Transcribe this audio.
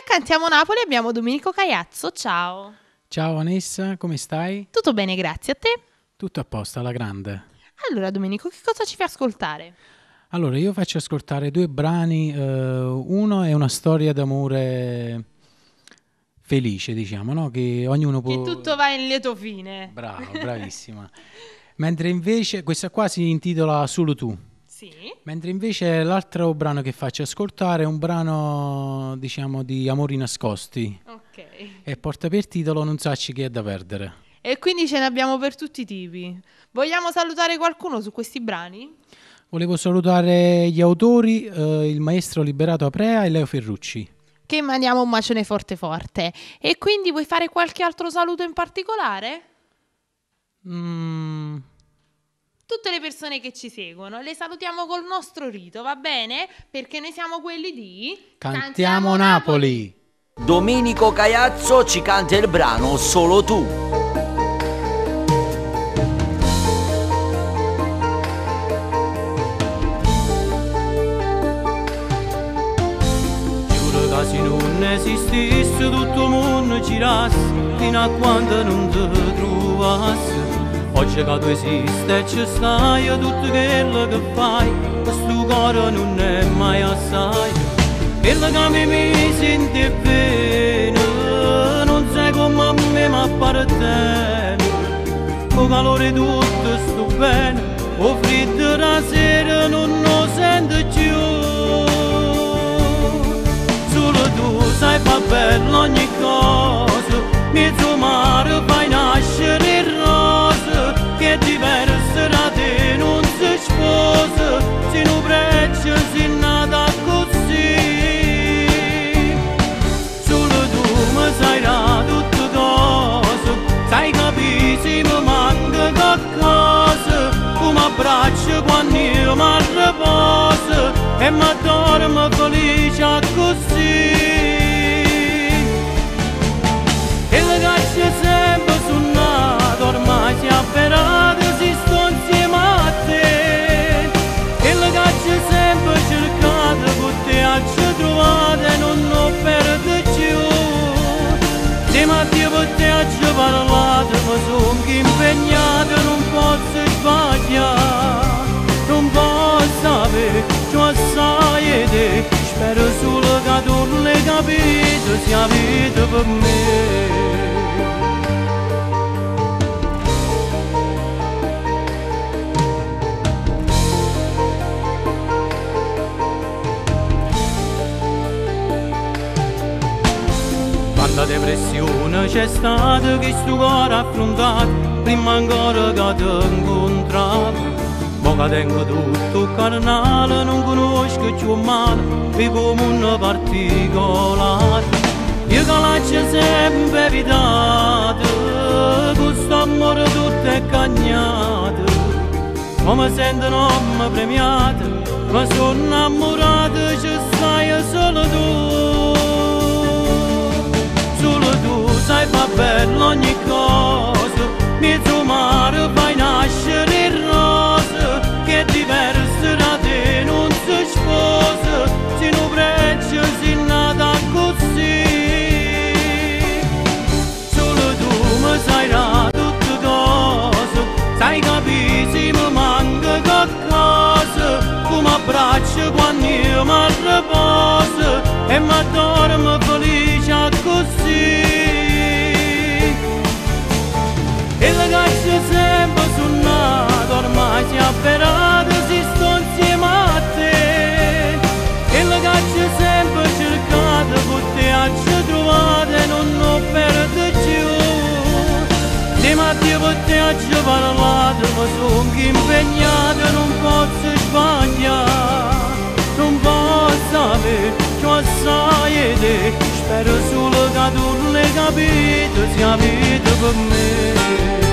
Cantiamo Napoli abbiamo Domenico Caiazzo, ciao. Ciao Vanessa, come stai? Tutto bene, grazie, a te? Tutto a posto, alla grande. Allora Domenico, che cosa ci fai ascoltare? Allora, io faccio ascoltare due brani, uno è una storia d'amore felice, diciamo, no? Che ognuno può... Che tutto va in lieto fine. Bravo, bravissima. Mentre invece, questa qua si intitola Solo tu. Sì. Mentre invece l'altro brano che faccio ascoltare è un brano, diciamo, di amori nascosti. Ok. E porta per titolo Non sacci che è da perdere. E quindi ce ne abbiamo per tutti i tipi. Vogliamo salutare qualcuno su questi brani? Volevo salutare gli autori, il maestro Liberato Aprea e Leo Ferrucci. Che mandiamo un bacione forte forte. E quindi vuoi fare qualche altro saluto in particolare? Tutte le persone che ci seguono le salutiamo col nostro rito, va bene? Perché noi siamo quelli di... Cantiamo Napoli! Domenico Caiazzo ci canta il brano Solo tu. Giuro che se non esistesse tutto il mondo girasse fino a quando non ti trovassi. Oggi che tu esisti e ci stai, tutto quello che fai, questo cuore non è mai assai. Quello che mi senti bene, non sai come a me mi appartiene. Con calore tutto sto bene, o freddo la sera non lo sento più. Solo tu sai fa bella ogni cosa, mezzo mare fai nascere il rosa, che è diverso da te non si sposa, se non breccia si nata così. Solo tu mi sai da tutte cose, sai capire se mi manca qualcosa, come abbraccio quando io mi riposo e mi dormo felice così. E le cacce sempre suonato, ormai si è avverato, si sto insieme a te. E le cacce sempre cercate, con te ci trovate, non lo perdo più. Se mattina per te ci parlate, ma sono impegnato, non posso sbagliare. Non posso avere, ciò sai te, spero solo che tu l'hai capito, sia vita per me. Quanta depressione c'è stata che sto cuore affrontato, prima ancora che ti incontrato. Mo che tengo tutto carnale, non conosco più male, vivo come un particolare. Io che l'ho sempre evitato, questo amore tutto è cagnato. Ma mi sento non premiato, ma sono innamorato, ci stai solo tu. Solo tu sai fa bella ogni cosa, mezzo mare fai nascere il rosa, che è diverso da te non si sposa, se non breccia si nata così. Solo tu mi sai da tutte cose, sai capire se mi manca qualcosa, come abbraccio quando io mi riposo e mi dormo felice così. E le cacce sempre suonato, ormai si è avverato, si sto insieme a te. E le cacce sempre cercate, con te ci trovate, non lo perdo più. Se mattina per te ci parlate, ma sono impegnato, non posso sbagliare. Non posso avere, ciò sai te, spero solo che tu l'hai capito, sia vita per me.